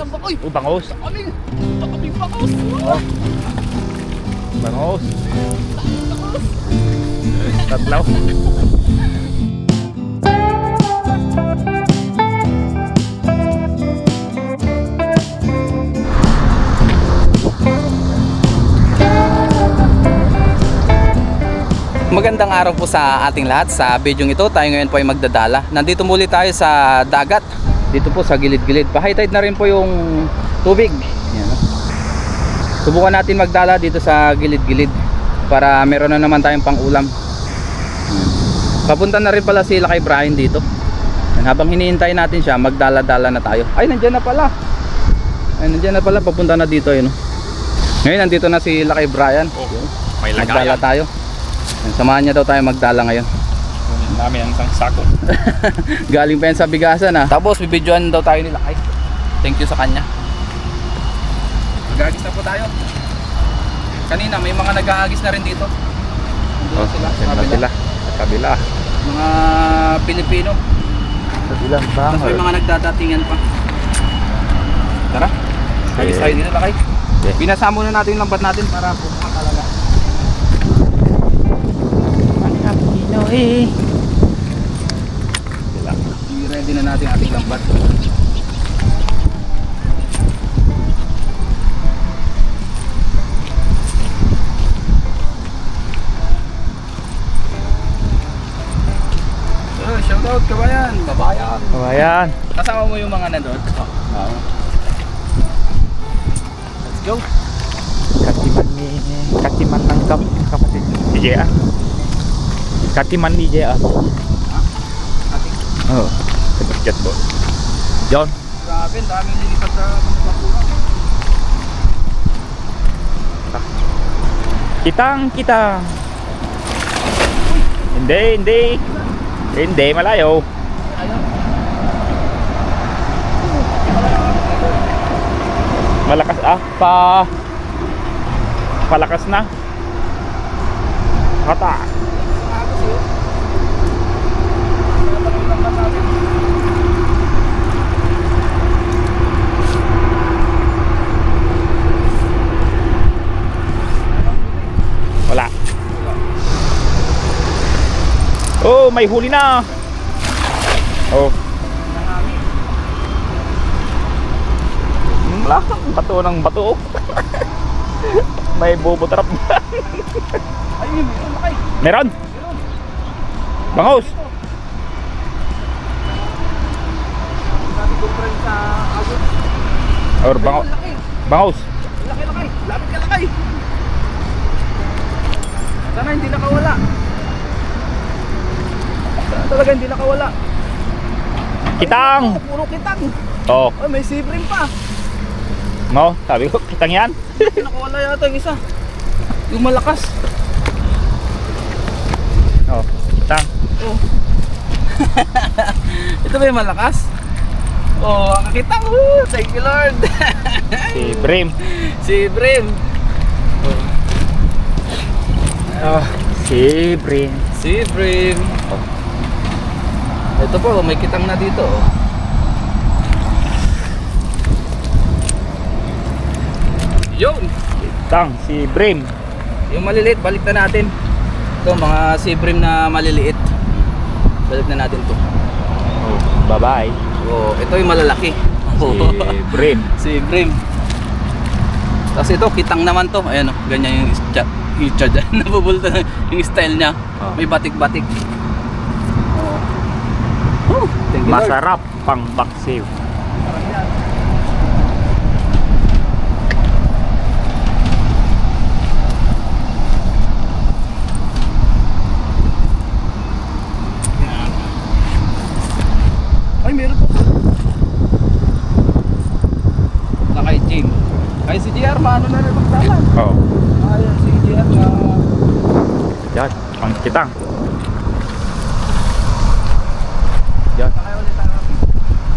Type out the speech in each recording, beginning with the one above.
Uy, Bangos. Kaming bangos. Oh. Bangos. Tatlaw. Magandang araw po sa ating lahat. Sa video ito, tayo ngayon po ay magdadala. Nandito muli tayo sa dagat. Dito po sa gilid-gilid. Pa-high tide na rin po yung tubig. Yan. Subukan natin magdala dito sa gilid-gilid para meron na naman tayong pang-ulam. Papunta na rin pala sila kay Brian dito. Yan. Habang hinihintay natin siya, magdala-dala na tayo. Ay, nandiyan na pala. Ay, nandiyan na pala. Papunta na dito. Yun. Ngayon, nandito na sila kay Brian. May Magdala tayo. Samahan niya daw tayo magdala ngayon. Kunin namin ang isang sako. Galing pa yan sa bigasan Tapos bibidyoan daw tayo nila. Ay, thank you sa kanya. Mag-aagis na po tayo. Kanina may mga nag-aagis na rin dito. Oh, sila. Sa kabila. Mga Pilipino. Sa bilang Tapos may mga nagdadatingan pa. Tara. Agis tayo nila lakay. Pinasamo na natin yung lambat natin para pumunta talaga. I-ready na natin ating lambat. So, shout out kabayan. Kabayan. Kasama mo yung mga nandun? Oo. Let's go. Katiman ng kapatid. DJ Katiman ni JR. Oh, basketball. John. Grabe, daming lilipat sa kapura. Kitang. Hindi, malayo. Malakas palakas na. Hata. Wala. Oh, may huli na. Oh. Wala, bato ng bato. May bobo trap. Ay, meron lakay. Meron? Bangos. Sabi ko pa rin sa agos. Or bangos. Bangos. Laki. Lapit ka lakay. Sana hindi nakawala. Sana talaga hindi nakawala. Kitang. Ay, puro kitang. Oh, Ay, may sibrim pa. no, sabi ko kitang yan. Nakawala yata yung isa. Yung malakas. Oh, kitang. Oh. Ito ba yung malakas? Oh, kakitang. Thank you Lord. Si Brim. Si Brim. Oh, si Brim. Si Brim. Ito po, may kitang na dito. Yun! Kitang, si Brim. Yung maliliit, balik na natin. Ito, mga si Brim na maliliit. Balik na natin to. Oh, bye-bye. Oh, ito yung malalaki. Si Brim. Si Brim. Tapos ito, kitang naman to. Ayan o, ganyan yung itcha dyan. Nabubulta yung style niya. Oh. May batik-batik. Oh. Thank you, Lord. Masarap pang baksiw. Ay, meron po. Kay Jim. Kay si JR, maano na rin magdalan. Oh. Ayan, si JR na... Yan, ang kitang. Yan. Saan kaya ulit ang...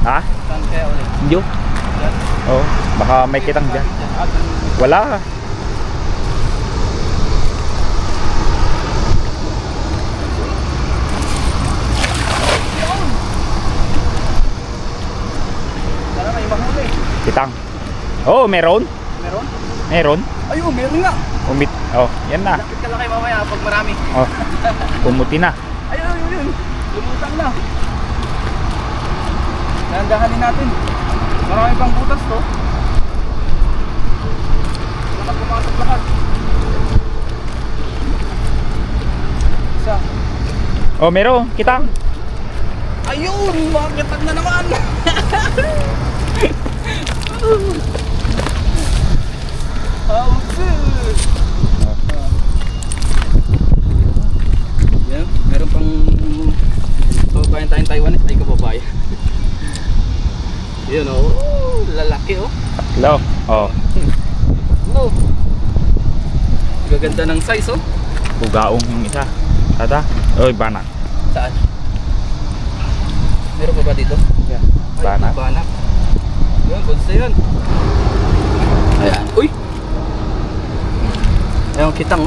Ha? Saan kaya ulit? Hindi. Dyan? Oh, baka may kitang dyan. Ah, dyan. Wala. panghuli. Kitang. Oh, meron? Meron? Meron? Ayun, meron nga. Umit. Oh, yan na. Lapit ka lang kay mamaya pag marami. Oh, pumuti na. Ayun. Lumutang na. Nandahanin natin. Marami pang butas to. Baka pumasok lahat. Isa. Oh, meron. Kitang. Ayun! Makakitag na naman! Yan, meron pang kababayan tayong Taiwanese ay kababayan. Yun oh, lalaki oh. Hello. Oh, Oh. Gaganda ng size oh. bugaong yung isa. Tata. Oy, banak. Saan? Meron pa ba dito? Yeah. Ay, Banak. banak. Yun, gusto yun. Ayan. Uy! Ayan, kitang.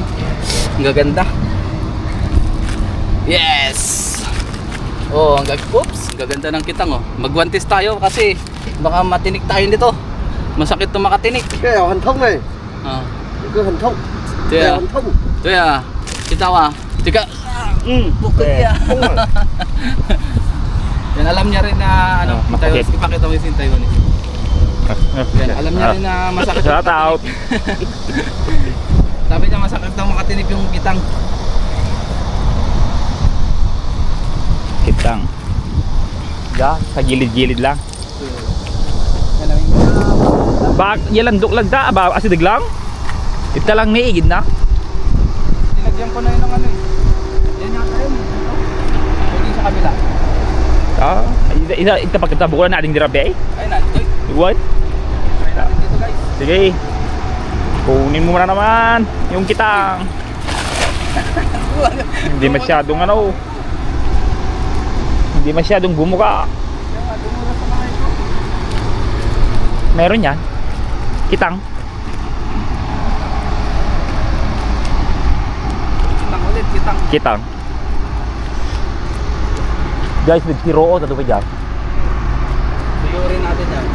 Ang gaganda. Yes! Oh, oops! Ang gaganda ng kitang oh. Magwantis tayo kasi baka matinik tayo nito. Masakit to makatinik. Cái nào hành thông này, Ah. cái hành thông, Thế cái à? hành thông. Thế à? Kita wa. Tika. Bukod ya. Thông à. Yan, alam niya rin na ano, masakit. ipakita mo yung Taiwanese. Yan, alam niya rin na masakit yung Shout out. makatinik. Sabi niya masakit daw makatinik yung kitang. Kitang. Ya, sa gilid-gilid lang. Yan ang Bak, yalandok lang ta, ba asidig lang. Ita lang niigid na. Dinagyan ko na yun ng ano eh. Yan yata yun. Pwede sa kabila. Ah, ita pagkita bukulan nating dirabe. Ayun na, ito. What? Try natin dito guys. Sige. Kunin mo muna naman yung kitang. Hindi masyadong ano. Hindi masyadong bumuka. Meron yan. Kitang. Kitang ulit, kitang. Kitang. Guys, nagsiroon na ito pa dyan. Sigurin natin yan.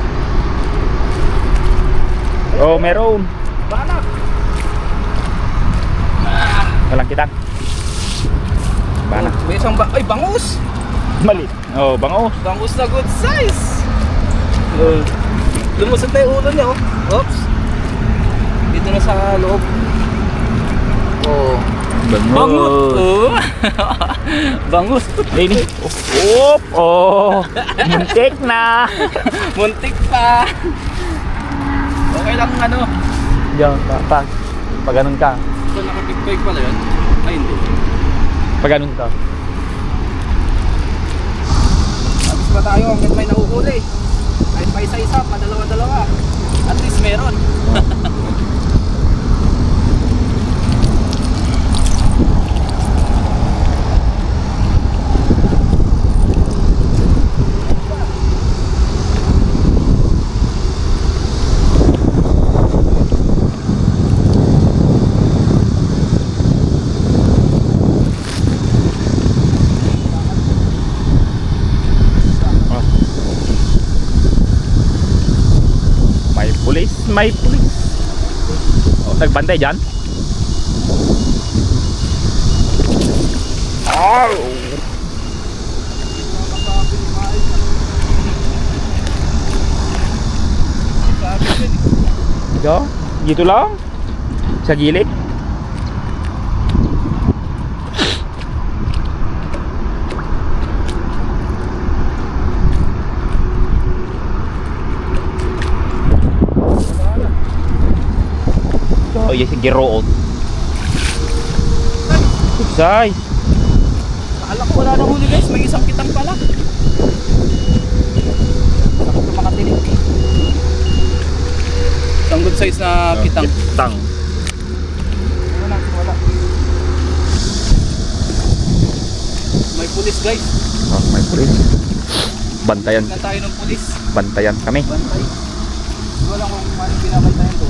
Oh, meron. Banak! Walang kitang. Bana. Oh, may isang ay, bangus! Mali. Oh, bango. Bangus na good size! Lumusot na yung ulo niya oh. Oops! Dito na sa loob. Oh. Bangus! Oh. Bangus! Ini. Oh, oh. Muntik na. Muntik pa! Okay lang ano. Diyan, pag ganun ka. Ito nakapigpig pala yun. Ay hindi. Pag ganun ka. Abis pa tayo hanggang may nahuhuli. Kahit pa isa-isa, padalawa-dalawa. At least meron. May pulis. Oh, nagbantay dyan. Oh. Yo, gitu lang. Sa gilid. Oh, yes, giroon. Good size. Akala ko wala na huli guys, may isang kitang pala. Takot na makatinig. Isang good size na kitang. Kitang. Wala. May pulis guys. Oh, may pulis. Bantayan. Na tayo ng pulis. Bantayan kami. Bantay. Wala kung paano binabantayan to.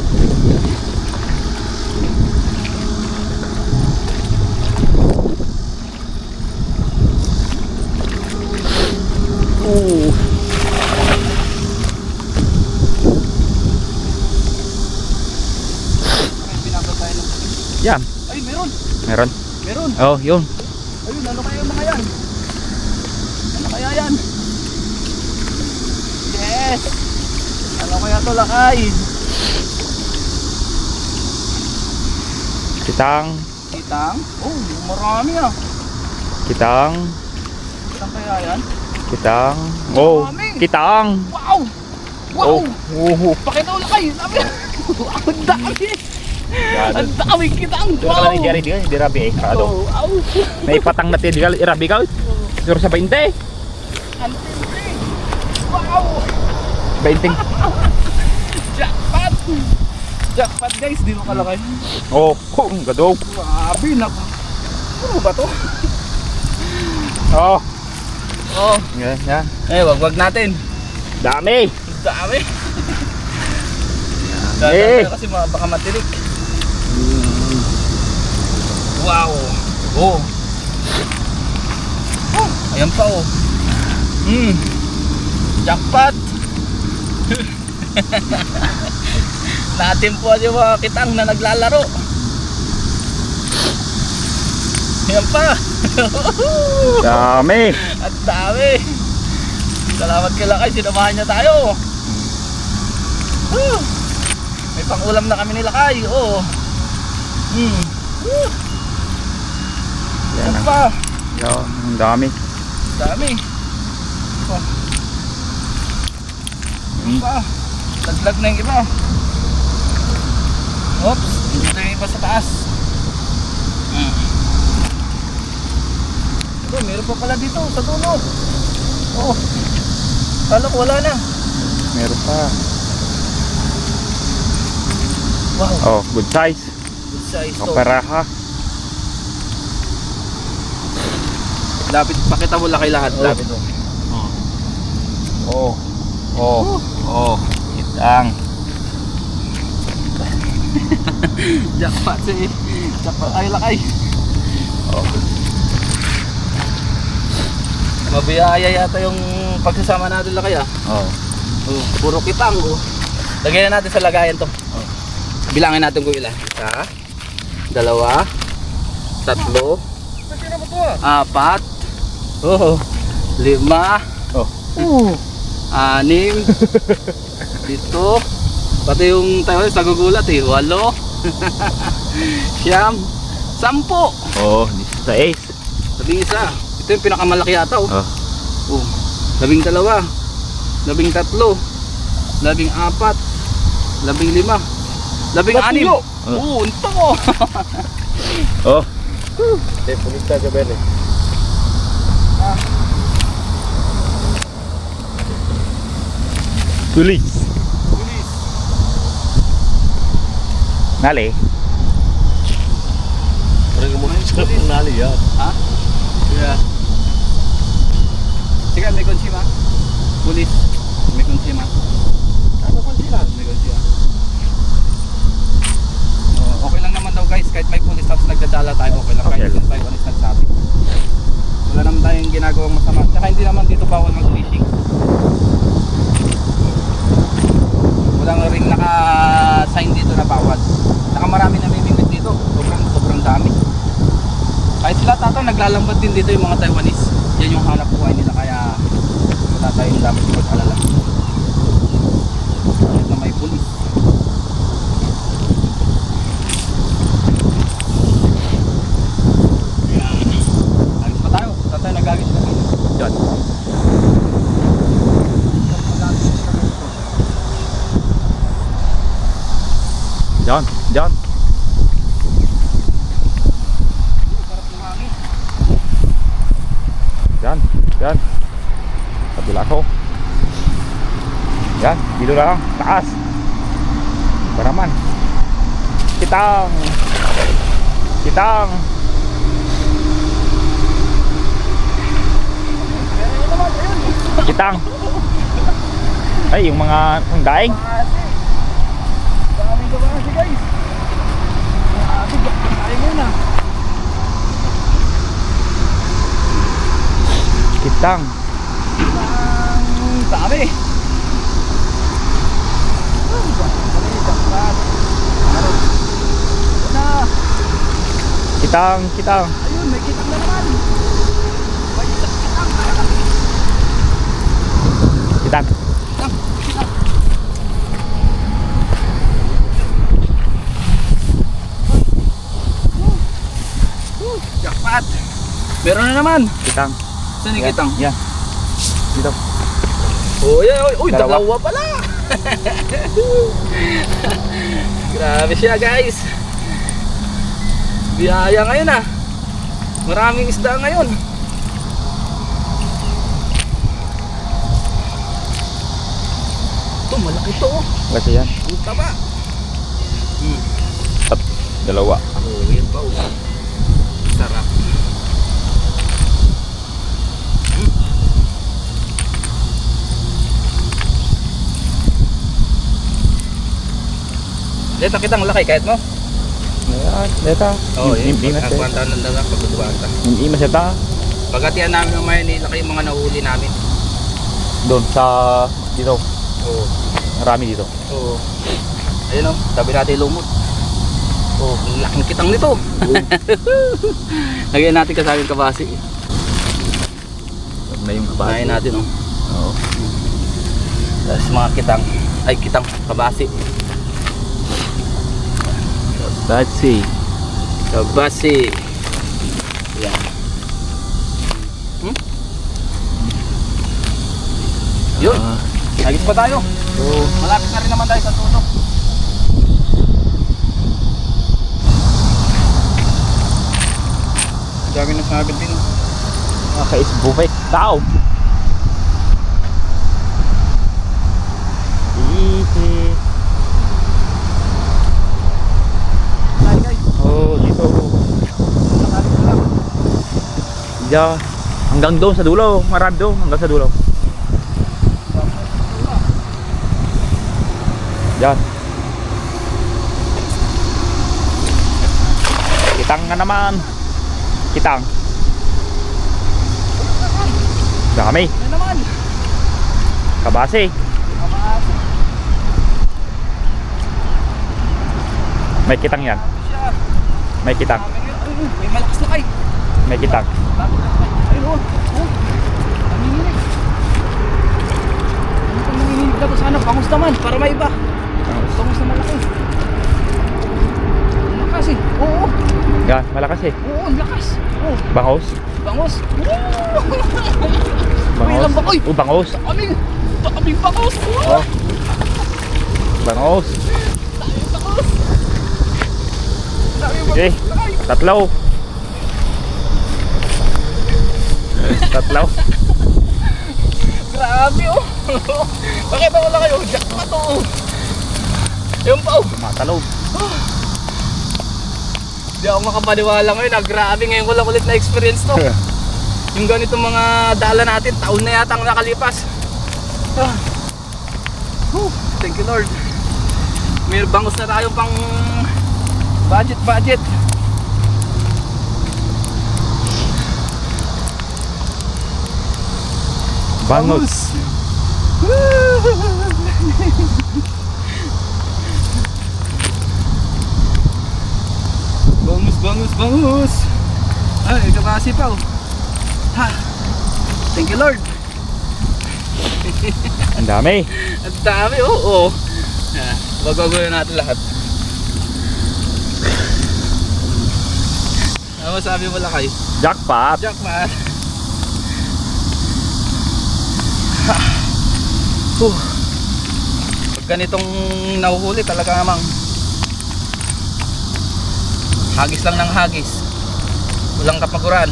Yan. Ay, meron. Meron. Meron. Oh, yun. Ayun, ano kaya yung mga yan? Ano kaya yan? Yes! Ano kaya to, lakay? Kitang. Kitang? Oh, marami ah. Kitang. Kitang kaya yan? Kitang. Oh, Marami. kitang. Wow! Wow! Oh. Pakita ko lakay! Sabi! Ang dami! Ang dami kitang! Ito ka lang ni Jerry, di rabi eh. Oh, wow! Naipatang natin, di rabi ka. Siguro sa 20. Ang tindi! Wow! 20. Jackpot! Jackpot guys, di mo kalakay. Oh, gado. Grabe na. Ano ba to? Oh. Oh, Yan. wag natin. Dami. Dami. Eh. Kasi baka matirik. Wow. Oh. Oh, ayan pa oh. Jackpot. Natimpuan yung mga kitang na naglalaro. Ayan pa. Dami. At dami. Salamat kay Lakay, sinamahan niya tayo. May pang-ulam na kami ni Lakay. Oo. Yan Ayan ah. pa. Yan, ang dami. Dami. Oh. Ayan pa. Laglag na yung iba. Oops, dito yung iba sa taas. Ito, meron pa pala dito sa dulo. Oh. Kala ko wala na. Meron pa. Wow. Oh, good size. Good size to. Operaha. Lapit, pakita mo Lakay lahat. Oh. Lapit to. Oh, kitang. Jackpot si Jackpot ay Lakay. Oh. Mabiyaya yata yung pagsasama natin Lakay ah. Oh. Oh, puro kitang oh. Lagyan na natin sa lagayan to. Oh. Bilangin natin kung ilan. 1, 2, 3, 4, 5, Oh. 6, 7, pati yung tayo nagugulat eh. 8, 9, 10. Oh, sa ace. Sabi isa. Ito yung pinakamalaki yata oh. Oh. Oh. 12, 13, 14, 15, 16. Oh, ito ko. Oh. Punta ka ba Tulis. Pulis. Nali. Parang mo yung sarap ng nali yan. Ha? Yeah. Sige, may konsima. Pulis. May konsima. Ano pa sila? May konsima. Okay lang naman daw guys, kahit may police stops nagdadala tayo, okay lang. Okay Kahit lang. yung Taiwanese nagsabi. Wala naman tayong ginagawang masama. Tsaka hindi naman dito bawal mag-fishing. Walang ring naka-sign dito na bawal. Saka marami namimingwit dito. Sobrang dami. Kahit sila tatang naglalambad din dito yung mga Taiwanese. Yan yung hanap buhay nila kaya wala tayong dapat mag-alala. Kahit na may pulis. Yan. Ayos pa tayo. Tatay nagagis na tayo. Yan. Diyan. Sarap ng hangin. Yan. Kabila ko. Yan, dito lang. Taas. Paraman. Kitang. Kitang. Ay, yung mga daing. Daming kabasi guys. Grabe, tayo muna. Kitang. Ang dami. Jackpot. Kitang, kitang. Ayun, may kitang na naman. May isang kitang. Kitang. Kitang, kitang. Jackpot. Meron na naman. Kitang. Saan yung kitang? Yan. Dito. Oh, yan. Uy, Dalawa. dalawa pala. Grabe siya, guys. Biyaya ngayon ah. Maraming isda ngayon. Ito, malaki to. Oh. Kasi yan. Ang taba. Dalawa. Oh, yan pa. Oh. Sarap. Dito kitang laki kahit mo. Ayan, dito. Oo, yun. Hindi mas Pag-akwanta ng dagat, pag-akwanta. Hindi mas ito. Pagkatian namin ng mayan, nilaki yung mga nahuli namin. Doon sa dito. Oo. Marami dito. Oo. Ayun o, tabi natin yung lumot. Oo, ang laking kitang nito. Lagyan natin kasama yung kabasi. Na yung Kumain natin o. Oo. Tapos mga kitang, ay kitang kabasi. Basi. Kabasi. Yan. Yun. Nagit pa tayo. Oo. Malapit na rin naman tayo sa tutok. Dami na sabi din. Naka-isbufay. Tao. Ihi. Oh, dito. Yeah. Hanggang doon sa dulo. Marami doon. Hanggang sa dulo. Yan. Kitang nga naman. Kitang. Dami. Ano naman? Kabase. Kabasi. May kitang yan. Siya. May kitang. May malakas na kay. May kitang. Ayun o. Nanginginig. Ano kung nanginginig na to sana? Bangus naman. Para may iba. Bangus na malaki. Malakas eh. Oo. Yan. Malakas eh. Oo, ang lakas. Oo. Bangos. Bangus. Bangos. May ilang bakoy. Oh, bangos. Daming bangus. Oh. Bangos. Daming bangus. Daming Okay. bangus. Lakay. Tatlo. Tatlo. Grabe oh. Pakita mo lang kayo. Jackpot oh. Yung pa oh. Tumatalog. Di ako makapaniwala ngayon. Grabe ngayon ko lang ulit na experience to. Yung ganitong mga dala natin, taon na yata ang nakalipas. Ah. Thank you Lord. May bangus na tayo pang budget. Bangos. Bangus. Ay, kabasi pa oh. Ha. Thank you Lord. Ang dami. Ang dami oh. Oh. Magagulo natin lahat. Ano masabi mo lang kayo? Jackpot. Jackpot. Pag ganitong nahuhuli talaga namang hagis lang ng hagis. Walang kapaguran.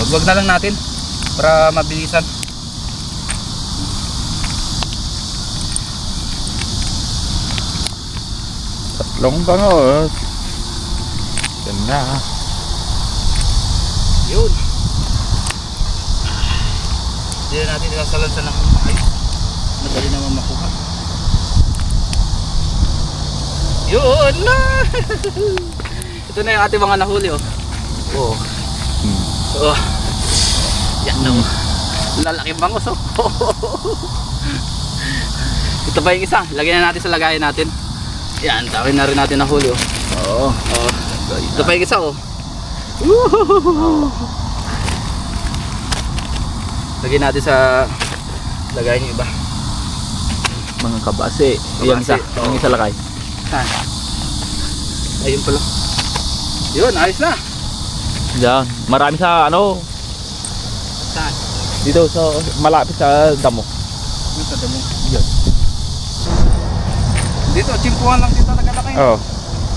Wag na lang natin para mabilisan. Tatlong bangos. Yan na. Yun. Hindi na natin isasalansan ng ayos. Madali naman makuha. Yun na. Ito na yung ating mga nahuli oh. Oh. Oh. Yan no. Lalaking bangos oh. Ito pa yung isa. Lagyan na natin sa lagayan natin. Yan, dami na rin natin nahuli oh. Oo. Oh. Ito pa yung isa oh. Lagyan natin sa lagayan yung iba. Mga kabase. Kabase, Yung isa. oo. Yung isa lakay. Saan? Ayun pala. Yun, ayos na. Diyan. Marami sa ano. Saan? Dito sa malapit sa damo. Yung sa damo. Yan. Dito, chimpuhan lang dito nagalaki. Oh.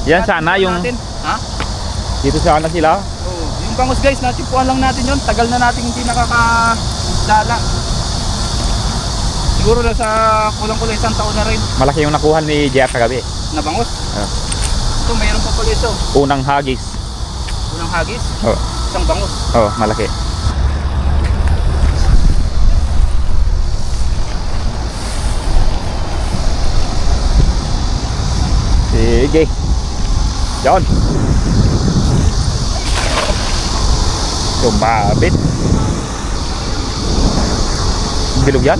Yan sana yung Natin. Ha? dito sana sila. Oo. Yung bangus guys, nachimpuhan lang natin yun. Tagal na natin hindi nakakadala. Siguro na sa kulang-kulang isang taon na rin Malaki yung nakuha ni JR kagabi. na bangus. Ah. Ito, mayroon pa pala ito. Unang hagis. Unang hagis, Oh. isang bangus. Oh, malaki. Sige. Yan. Tumabit. Bilog yan?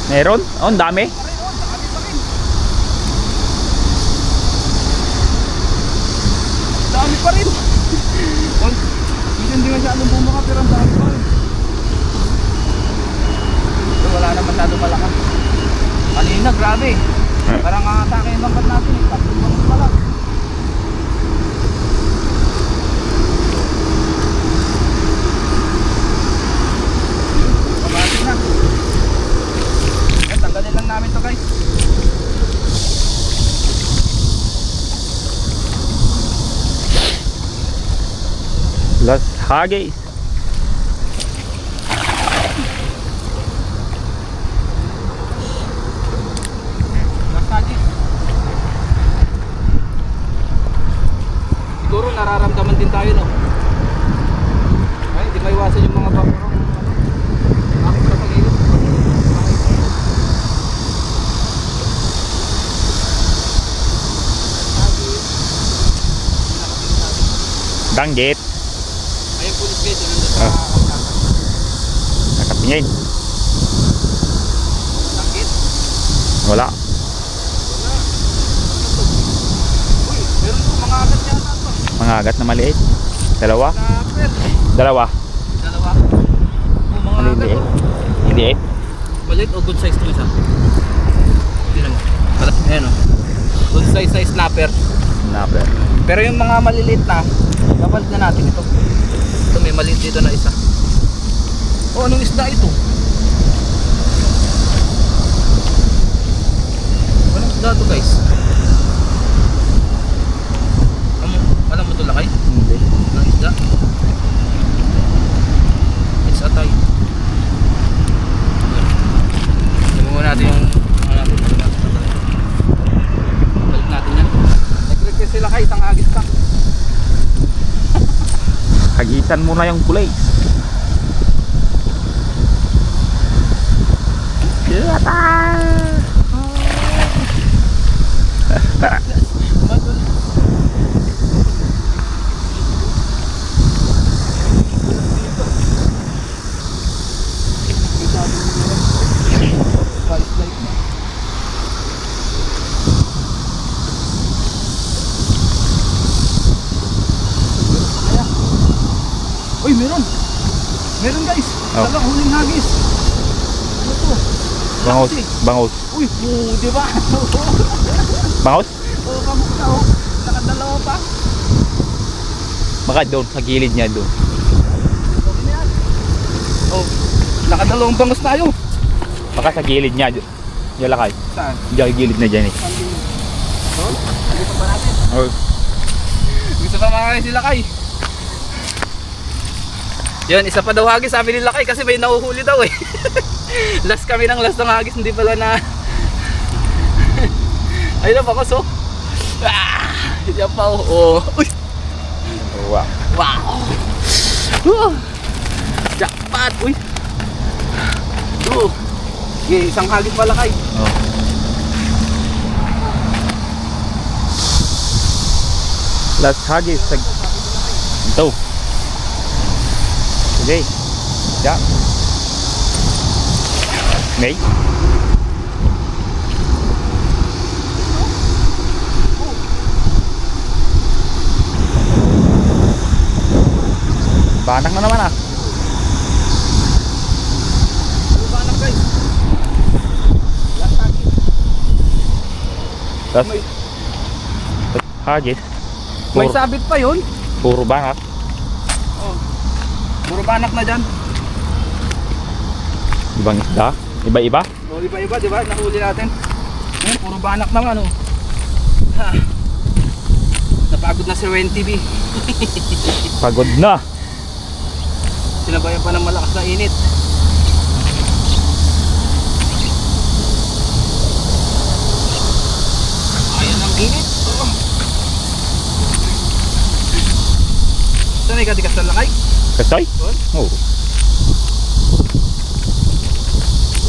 Meron? Oh, ang dami. Dami pa rin. Hindi masyadong bumaka pero ang dami pa rin. Ito, wala na masyadong malakas. Kanina, grabe. Parang atake yung lambat natin eh. Tatlong bangus pala. Pabati na. Ayan, tanggalin lang namin to guys. Las hagis. Nasagis. Siguro nararamdaman din tayo no. Ay, hindi maiwasan yung mga bangurong bakit sa pag-ilos. Danggit. Ayun pulis guys, yung nandun sa Ah. kaunahan. Nakatingin. Langit. Wala. Uy, meron po mga agat yata to. Mga agat na maliit. Dalawa. Snapper. Dalawa. Dalawa. Oh, mga agat Maliliit. oh. Liliit. Maliit o good size to isa? Hindi naman. Ayan o. Good size size snapper. Snapper. Pero yung mga maliliit na, kapalit na natin ito. Ito may maliit dito na isa. Oh, anong isda ito? Anong isda ito guys? Alam mo ito lakay? Hindi. Anong isda? It's atay. Sabi mo natin yung balik natin yan. Nag-request sila kay isang agis ka. Hagisan mo na yung kulay. Uy, meron! Meron guys! Oh. Talagang huling hagis! Ano to? Bangus. Taxi. Bangus. Uy, di ba? Bangus? Oo, kamuk na oh. Nakadalawa pa. Baka doon sa gilid niya doon. Okay na yan. Oh, nakadalawang bangus tayo. Baka sa gilid niya. Diyan lakay. Saan? Diyan gilid na dyan eh. Oh, dito pa natin. Oh. Gusto pa makakain sila kay. Yun, isa pa daw hagis sabi nila kay kasi may nahuhuli daw eh. Last kami ng last ng hagis, hindi pala na. Ayun na pa ko so. Ah, yan pa oh. Uy. Wow. Wow. Jackpot. Uy. Okay, isang hagis pala kay. Oh. Last hagis. Ito. Sige. Diyan. May? Banak na naman ah. Banak guys. Tapos, hagis. May Puro, sabit pa yun. puro banak. Oh. Puro banak na dyan. Ibang isda. Iba-iba. O, iba-iba, di ba? Nahuli natin. Puro banak naman, oh. Ha. Napagod na si Wen TV. Pagod na. Sinabayan pa ng malakas na init. Ayan ang init. Oh. Saan ikatikas ng lakay? Kasay? Doon? Oo.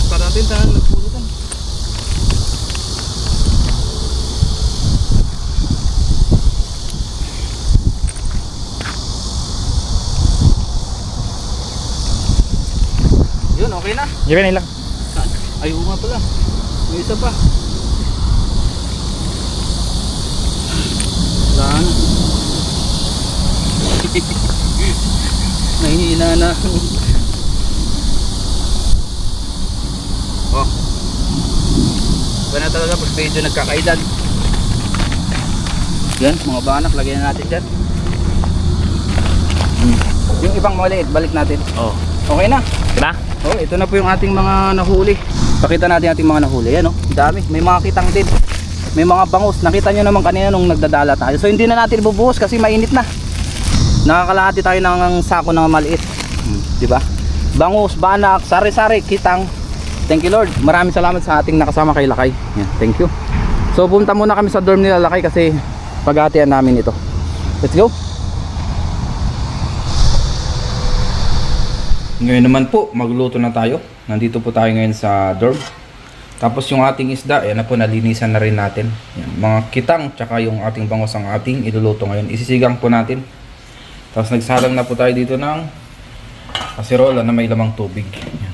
Gusto natin saan nagpulitan. Yun, okay na. Yan na lang. Ayaw nga pala. May isa pa. Wala na. Nahihina na. Oh. Iba na talaga pag medyo nagkakaedad. Yan, mga banak. Lagyan na natin dyan. Yung ibang maliit, balik natin. Oo. Okay na. Na? Oh, ito na po yung ating mga nahuli. Pakita natin ating mga nahuli. Yan, oh, dami. May mga kitang din. May mga bangus. Nakita nyo naman kanina nung nagdadala tayo. So hindi na natin ibubuhos kasi mainit na. Nakakalahati tayo ng sako ng maliit. Di ba? Bangus, banak, sari-sari, kitang. Thank you Lord. Maraming salamat sa ating nakasama kay Lakay. Yan, thank you. So punta muna kami sa dorm nila Lakay kasi paghatian namin ito. Let's go. Ngayon naman po, magluto na tayo. Nandito po tayo ngayon sa dorm. Tapos yung ating isda, ayan na po, nalinisan na rin natin. Yan, mga kitang, tsaka yung ating bangus ang ating iluluto ngayon. Isisigang po natin. Tapos nagsalang na po tayo dito ng kaserola na may lamang tubig. Yan.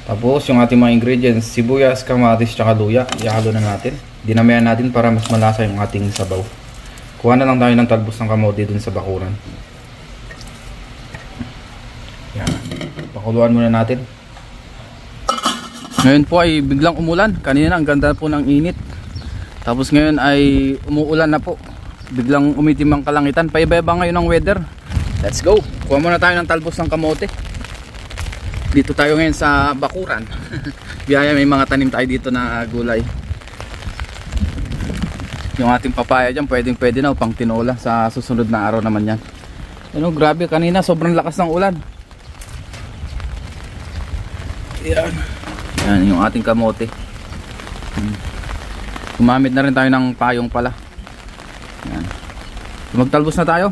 Tapos yung ating mga ingredients, sibuyas, kamatis, tsaka luya. Ihalo na natin. Dinamayan natin para mas malasa yung ating sabaw. Kuha na lang tayo ng talbos ng kamote dun sa bakuran. Yan. Pakuluan muna natin. Ngayon po ay biglang umulan. Kanina ang ganda po ng init. Tapos ngayon ay umuulan na po. Biglang umitim ang kalangitan. Paiba-iba ngayon ang weather. Let's go. Kuha muna tayo ng talbos ng kamote. Dito tayo ngayon sa bakuran. Biyaya, may mga tanim tayo dito na gulay. Yung ating papaya dyan, pwede na pang tinola. Sa susunod na araw naman yan. Ano, grabe kanina sobrang lakas ng ulan. Yan. Yan yung ating kamote. Gumamit na rin tayo ng payong pala. Yan. Magtalbos na tayo.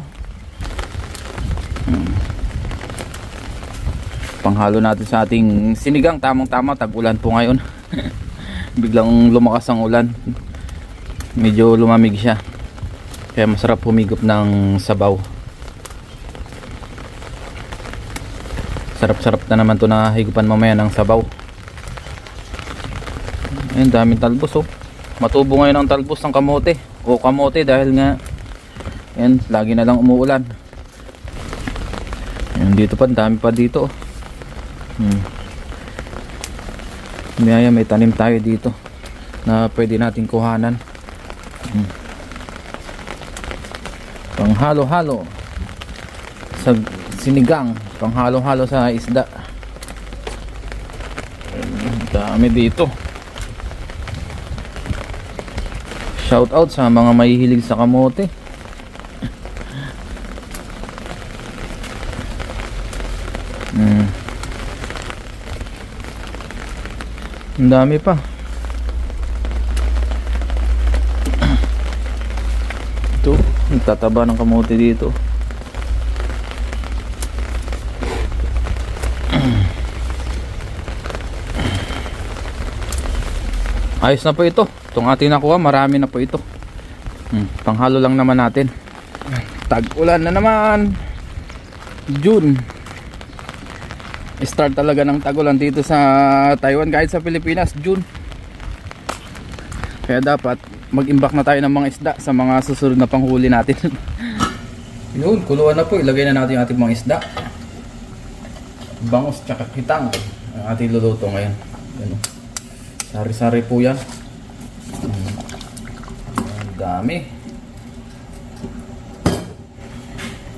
Panghalo natin sa ating sinigang. Tamang tama, tag-ulan po ngayon. Biglang lumakas ang ulan. Medyo lumamig siya. Kaya masarap humigop ng sabaw. Sarap-sarap na naman to na higupan mamaya ng sabaw. Ayun, daming talbos oh. Matubo ngayon ang talbos ng kamote. O kamote dahil nga ayun, lagi na lang umuulan. Ayun, dito pa, dami pa dito oh. May tanim tayo dito na pwede natin kuhanan. Panghalo-halo sa sinigang, panghalo-halo sa isda. Dami dito. Shout out sa mga mahihilig sa kamote. Ang dami pa. Ito, nagtataba ng kamote dito. Ayos na po ito. Itong ating nakuha, marami na po ito. Panghalo lang naman natin. Tag-ulan na naman. June. Start talaga ng tagulan dito sa Taiwan, kahit sa Pilipinas, June. Kaya dapat mag-imbak na tayo ng mga isda sa mga susunod na panghuli natin. Yun, kuluan na po. Ilagay na natin yung ating mga isda. Bangus tsaka kitang ang ating luluto ngayon. Yan, sari-sari po yan. Ang dami.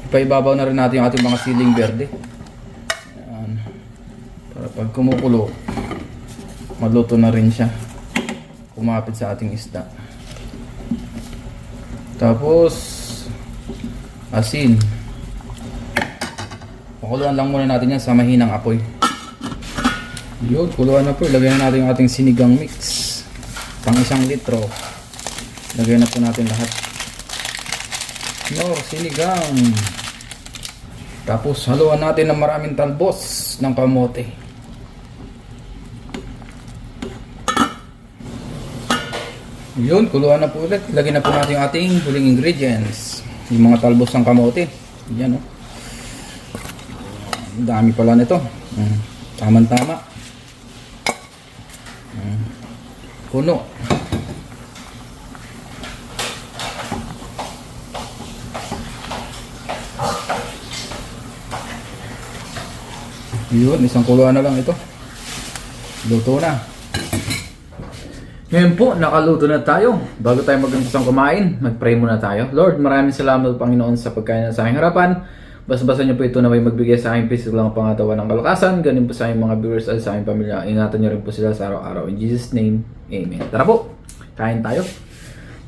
Ipaibabaw na rin natin yung ating mga siling berde. Yan. Para pag kumukulo, maluto na rin siya. Kumapit sa ating isda. Tapos asin. Pakuluan lang muna natin yan sa mahinang apoy. Yun, kuluan na po. Ilagay na natin yung ating sinigang mix. Pang 1 litro. Lagay na po natin lahat. No, sinigang. Tapos haluan natin ng maraming talbos ng kamote. Yun, kuluan na po ulit. Lagyan na po natin yung ating huling ingredients. Yung mga talbos ng kamote. Yan, oh. Ang dami pala nito. Tama-tama. Puno. Yun, isang kuluan na lang ito. Luto na. Ngayon po, nakaluto na tayo. Bago tayo mag-umpisang kumain, mag-pray muna tayo. Lord, maraming salamat Panginoon sa pagkain na sa aking harapan. Basta-basta niyo po ito na may magbigay sa aking physical lang pangatawan ng kalakasan. Ganun po sa aking mga viewers at sa aking pamilya. Ingatan niyo rin po sila sa araw-araw. In Jesus' name, Amen. Tara po, kain tayo.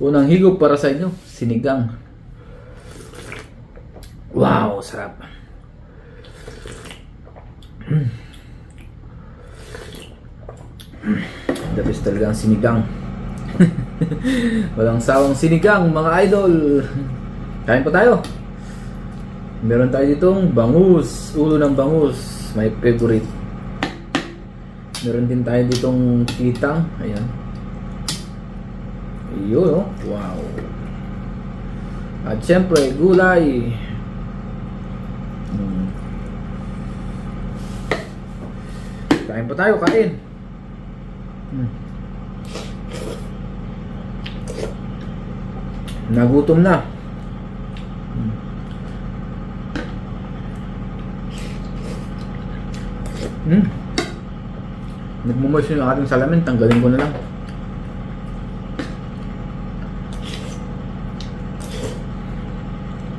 Unang higop para sa inyo, sinigang. Wow, sarap. The best talaga ang sinigang. Walang sawang sinigang mga idol. Kain po tayo. Meron tayo ditong bangus, ulo ng bangus, my favorite. Meron din tayo ditong kitang, ayan. Ayun, oh. Wow. At syempre, gulay. Kain pa tayo, kain. Nagutom na. Nagmumush yung ating salamin, tanggalin ko na lang.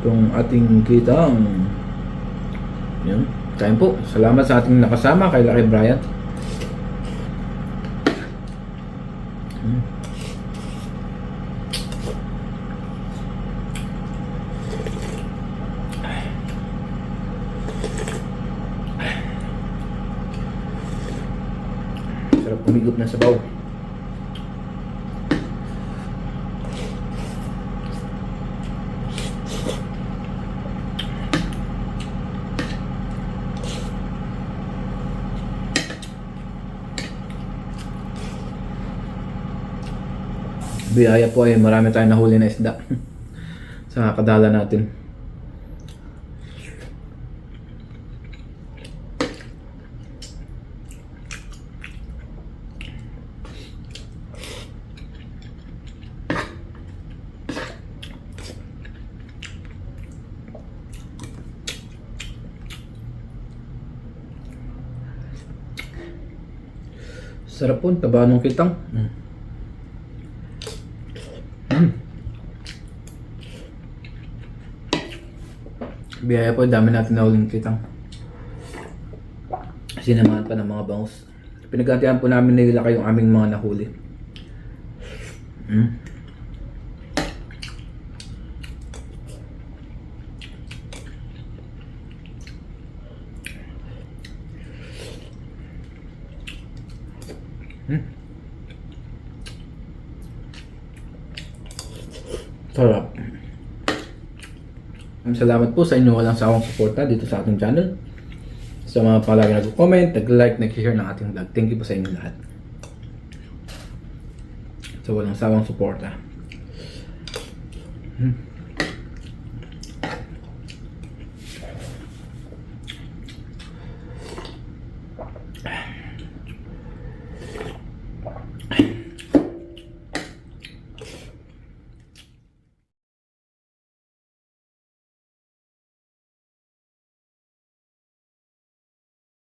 Itong ating kitang. Yan, kain po. Salamat sa ating nakasama kay Lucky Brian. Sarap pumigop na sabaw. Biyaya po ay marami tayong nahuli na isda sa kadala natin. Sarap po, taba ng kitang. Biyaya po, dami natin na uling kitang. Sinamahan pa ng mga bangus. Pinaggantihan po namin nila kayong aming mga nahuli. Sarap. Salamat po sa inyo walang sawang suporta dito sa ating channel. Sa mga palagi nag-comment, nag-like, nag-share ng ating vlog. Thank you po sa inyo lahat. Sa walang sawang suporta.